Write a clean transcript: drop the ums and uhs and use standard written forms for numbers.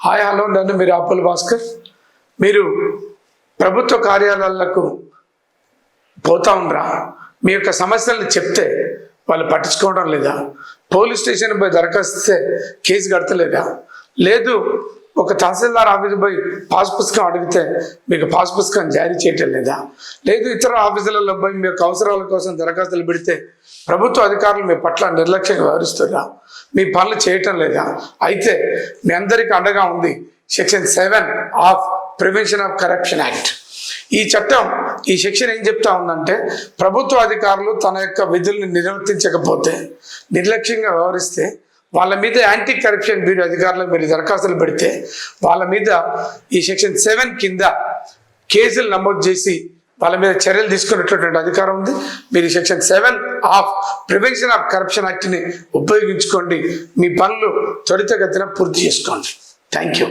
Hi hello, నన్ను మీరు అప్పుల భాస్కర్. మీరు ప్రభుత్వ కార్యాలయాలకు పోతా ఉండరా? మీ యొక్క సమస్యలను చెప్తే వాళ్ళు పట్టించుకోవడం లేదా? పోలీస్ స్టేషన్ పోయి దరఖాస్తే కేసు కడతలేదా? లేదు ఒక తహసీల్దార్ ఆఫీసు పోయి పాస్ పుస్తకం అడిగితే మీకు పాస్ పుస్తకం జారీ చేయటం లేదా? లేదు ఇతర ఆఫీసులలో పోయి మీ యొక్క అవసరాల కోసం దరఖాస్తులు పెడితే ప్రభుత్వ అధికారులు మీ పట్ల నిర్లక్ష్యంగా వ్యవహరిస్తున్నా, మీ పనులు చేయటం లేదా? అయితే మీ అందరికీ అండగా ఉంది section 7 of prevention of corruption act. ఈ చట్టం, ఈ సెక్షన్ ఏం చెప్తా ఉందంటే, ప్రభుత్వ అధికారులు తన యొక్క విధుల్ని నిర్వర్తించకపోతే, నిర్లక్ష్యంగా వ్యవహరిస్తే వాళ్ళ మీద యాంటీ కరప్షన్ బ్యూరో అధికారులకు మీరు దరఖాస్తులు పెడితే వాళ్ళ మీద ఈ సెక్షన్ 7 కింద కేసులు నమోదు చేసి వాళ్ళ మీద చర్యలు తీసుకునేటటువంటి అధికారం ఉంది. మీరు section 7 of prevention of corruption యాక్ట్ని ఉపయోగించుకోండి. మీ పనులు త్వరితగతిన పూర్తి చేసుకోండి. Thank you.